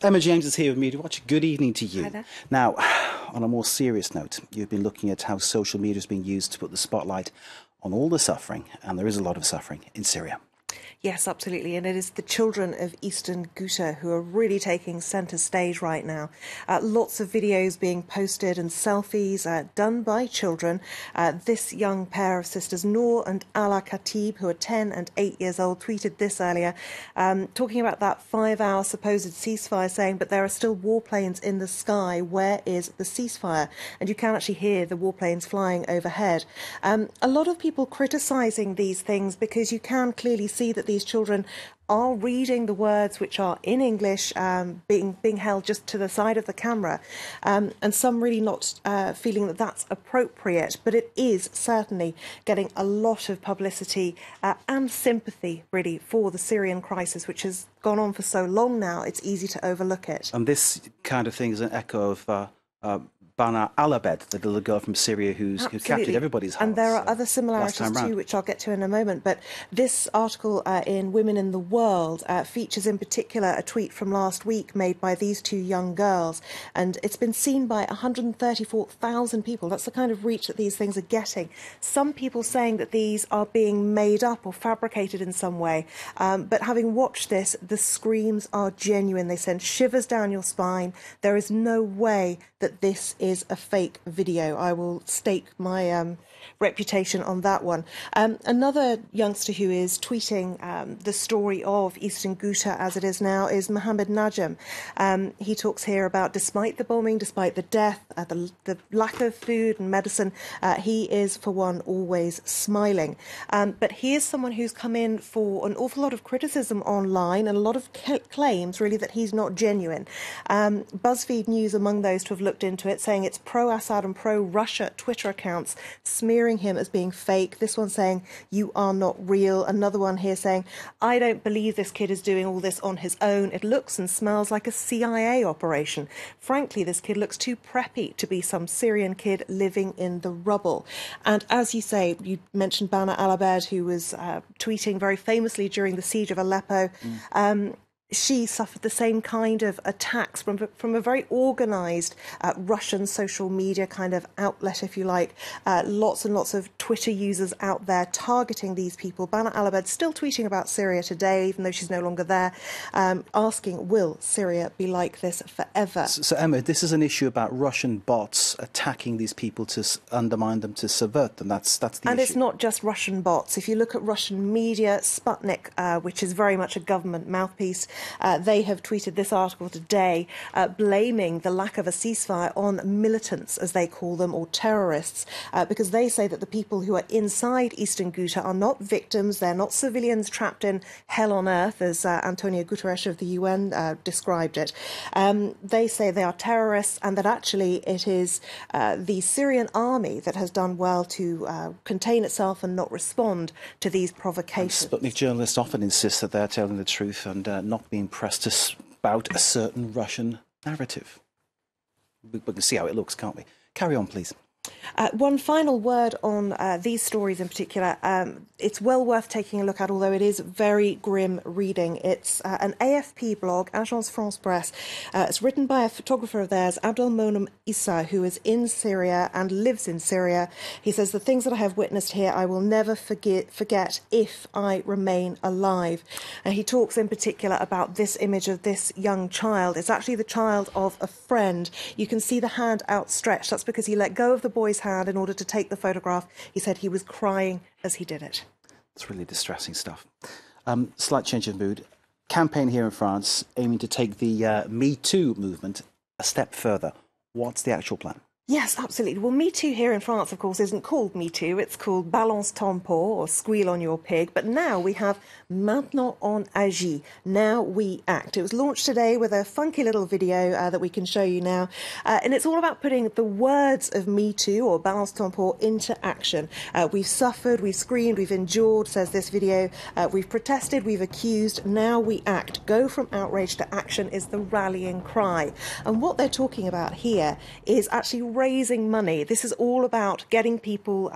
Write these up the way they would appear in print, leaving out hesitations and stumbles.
Emma James is here with Media Watch. Good evening to you. Hi there. Now, on a more serious note, you've been looking at how social media is being used to put the spotlight on all the suffering, and there is a lot of suffering in Syria. Yes, absolutely. And it is the children of Eastern Ghouta who are really taking centre stage right now. Lots of videos being posted and selfies done by children. This young pair of sisters, Noor and Ala Khatib, who are 10 and 8 years old, tweeted this earlier, talking about that 5-hour supposed ceasefire, saying, but there are still warplanes in the sky. Where is the ceasefire? And you can actually hear the warplanes flying overhead. A lot of people criticising these things because you can clearly see that these children are reading the words which are in English, being held just to the side of the camera, and some really not feeling that that's appropriate. But it is certainly getting a lot of publicity and sympathy, really, for the Syrian crisis, which has gone on for so long now. It's easy to overlook it. And this kind of thing is an echo of Bana Alabed, the little girl from Syria who captured everybody's hearts. And there are other similarities too, which I'll get to in a moment. But this article in Women in the World features in particular a tweet from last week made by these two young girls. And it's been seen by 134,000 people. That's the kind of reach that these things are getting. Some people saying that these are being made up or fabricated in some way. But having watched this, the screams are genuine. They send shivers down your spine. There is no way that this is a fake video. I will stake my reputation on that one. Another youngster who is tweeting the story of Eastern Ghouta as it is now is Mohammed Najm. He talks here about, despite the bombing, despite the death, the lack of food and medicine, he is, for one, always smiling. But he is someone who's come in for an awful lot of criticism online and a lot of claims, really, that he's not genuine. BuzzFeed News among those to have looked into it, saying it's pro-Assad and pro-Russia Twitter accounts smearing him as being fake. This one saying, you are not real. Another one here saying, I don't believe this kid is doing all this on his own. It looks and smells like a CIA operation. Frankly, this kid looks too preppy to be some Syrian kid living in the rubble. And as you say, you mentioned Bana Alabed, who was tweeting very famously during the siege of Aleppo. She suffered the same kind of attacks from a very organised Russian social media kind of outlet, if you like. Lots and lots of Twitter users out there targeting these people. Bana Alabed still tweeting about Syria today, even though she's no longer there, asking, will Syria be like this forever? So, Emma, this is an issue about Russian bots attacking these people to undermine them, to subvert them. That's the issue. And it's not just Russian bots. If you look at Russian media, Sputnik, which is very much a government mouthpiece, they have tweeted this article today blaming the lack of a ceasefire on militants, as they call them, or terrorists, because they say that the people who are inside Eastern Ghouta are not victims, they're not civilians trapped in hell on earth, as Antonio Guterres of the UN described it. They say they are terrorists, and that actually it is the Syrian army that has done well to contain itself and not respond to these provocations. And Sputnik journalists often insist that they're telling the truth and not being pressed to spout a certain Russian narrative. We can see how it looks, can't we? Carry on, please. One final word on these stories in particular. It's well worth taking a look at, although it is very grim reading. It's an AFP blog, Agence France Presse. It's written by a photographer of theirs, Abdelmonem Issa, who is in Syria and lives in Syria. He says, the things that I have witnessed here, I will never forget if I remain alive. And he talks in particular about this image of this young child. It's actually the child of a friend. You can see the hand outstretched. That's because he let go of the boy's hand in order to take the photograph. He said he was crying as he did it. It's really distressing stuff. Slight change of mood. Campaign here in France aiming to take the Me Too movement a step further. What's the actual plan? Yes, absolutely. Well, Me Too here in France, of course, isn't called Me Too. It's called Balance ton pot, or Squeal on Your Pig. But now we have Maintenant on agit. Now we act. It was launched today with a funky little video that we can show you now. And it's all about putting the words of Me Too, or Balance ton pot, into action. We've suffered, we've screamed, we've endured, says this video. We've protested, we've accused. Now we act. Go from outrage to action is the rallying cry. And what they're talking about here is actually raising money. This is all about getting people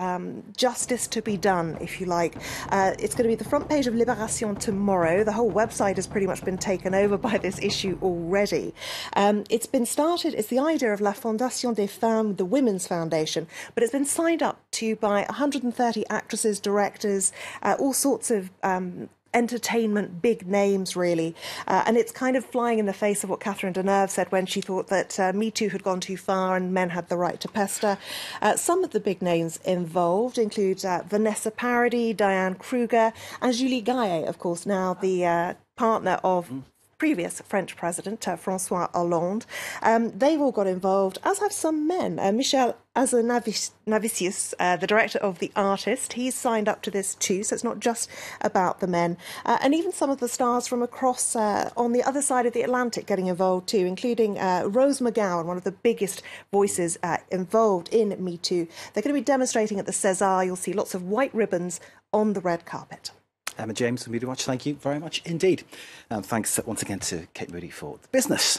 justice to be done, if you like. It's going to be the front page of Libération tomorrow. The whole website has pretty much been taken over by this issue already. It's been started, it's the idea of La Fondation des Femmes, the Women's Foundation, but it's been signed up to by 130 actresses, directors, all sorts of entertainment, big names, really. And it's kind of flying in the face of what Catherine Deneuve said when she thought that Me Too had gone too far and men had the right to pester. Some of the big names involved include Vanessa Paradis, Diane Kruger, and Julie Gaillet, of course, now the partner of previous French President, François Hollande. They've all got involved, as have some men. Michel Azanavicius, the director of The Artist, he's signed up to this too, so it's not just about the men. And even some of the stars from across on the other side of the Atlantic getting involved too, including Rose McGowan, one of the biggest voices involved in Me Too. They're going to be demonstrating at the César. You'll see lots of white ribbons on the red carpet. Emma James from Media Watch, thank you very much indeed. And thanks once again to Kate Moody for the business.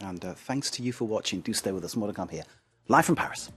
And thanks to you for watching. Do stay with us. More to come here. Live from Paris.